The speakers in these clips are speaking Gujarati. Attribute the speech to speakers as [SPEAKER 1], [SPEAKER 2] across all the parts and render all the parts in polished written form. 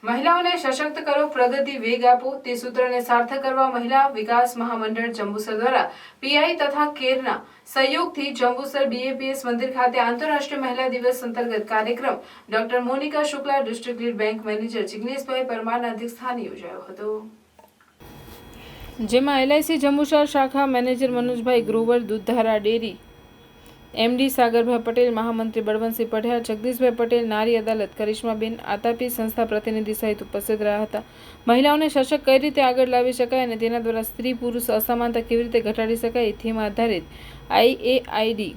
[SPEAKER 1] મહિલાઓને સશક્ત કરો, પ્રગતિ વેગ આપો તે સૂત્રને સાર્થક કરવા મહિલા વિકાસ મહામંડળ જંબુસર દ્વારા પીઆઈ તથા કેરના સહયોગથી જંબુસર બીએપીએસ મંદિર ખાતે આંતરરાષ્ટ્રીય મહિલા દિવસ અંતર્ગત કાર્યક્રમ doctor Monika Shukla, district lead bank manager Jigneshbhai પરમારના અધ્યક્ષસ્થાને યોજાયો હતો, જેમાં એલઆઈસી જંબુસર શાખા manager Manojbhai Grover, Dudhdhara dairy MD Sagarbhai Patel, મહામંત્રી બળવંતસિંહ પઢિયાર, જગદીશભાઈ પટેલ, નારી અદાલત કરિશ્માબેન આતાપી સંસ્થા પ્રતિનિધિ સહિત ઉપસ્થિત રહ્યા હતા। મહિલાઓને સશક્ત કઈ રીતે આગળ લાવી શકાય અને તેના દ્વારા સ્ત્રી પુરુષ અસમાનતા કેવી રીતે ઘટાડી શકાય થીમ આધારિત આઈએઆઈડી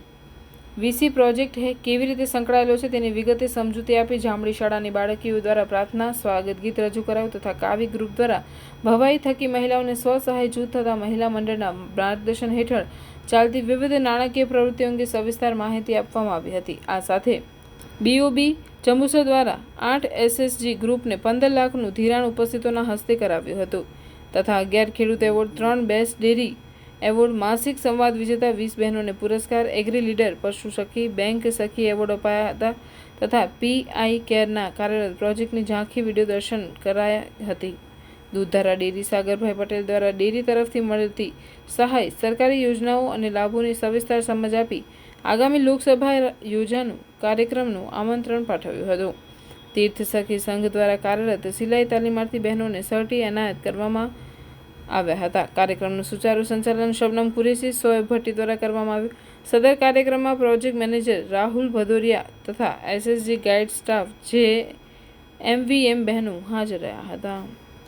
[SPEAKER 1] વીસી પ્રોજેક્ટ કેવી રીતે સંકળાયેલો છે તેની વિગતે સમજૂતી આપી જાંબડી શાળાની બાળકીઓ દ્વારા પ્રાર્થના, સ્વાગત ગીત રજૂ કરાયું તથા કાવી ગ્રુપ દ્વારા ભવાઈ થકી મહિલાઓને સ્વસહાય જૂથ તથા મહિલા મંડળના માર્ગદર્શન હેઠળ ચાલતી વિવિધ નાણાકીય પ્રવૃત્તિઓ અંગે સવિસ્તાર માહિતી આપવામાં આવી હતી। આ સાથે બીઓબી જંબુસર દ્વારા 8 એસએસજી ગ્રુપને 15 લાખનું ધિરાણ ઉપસ્થિતોના હસ્તે કરાવ્યું હતું તથા 11 ખેડૂત એવોર્ડ, 3 બેસ્ટ ડેરી એવોર્ડ, માસિક સંવાદ વિજેતા 20 બહેનોને પુરસ્કાર, એગ્રી લીડર, પશુ સખી, બેંક સખી એવોર્ડ અપાયા હતા તથા પીઆઈ કેરના કાર્યરત પ્રોજેક્ટની ઝાંખી વિડીયો દર્શન કરાયા હતી। દૂધધારા ડેરી સાગરભાઈ પટેલ દ્વારા ડેરી તરફથી મળતી સહાય, સરકારી યોજનાઓ અને લાભોની સવિસ્તાર સમજ આપી આગામી લોકસભા યોજાનું કાર્યક્રમનું આમંત્રણ પાઠવ્યું હતું। તીર્થ સખી સંઘ દ્વારા કાર્યરત સિલાઈ તાલીમાર્થી બહેનોને સર્ટી એનાયત કરવામાં આવ્યા હતા। કાર્યક્રમનું સુચારુ સંચાલન શબનમ કુરેશી, શોએબ ભટ્ટી દ્વારા કરવામાં આવ્યું। સદર કાર્યક્રમમાં પ્રોજેક્ટ મેનેજર રાહુલ ભદોરિયા તથા એસએસજી ગાઈડ સ્ટાફ જે એમવીએમ બહેનો હાજર રહ્યા હતા।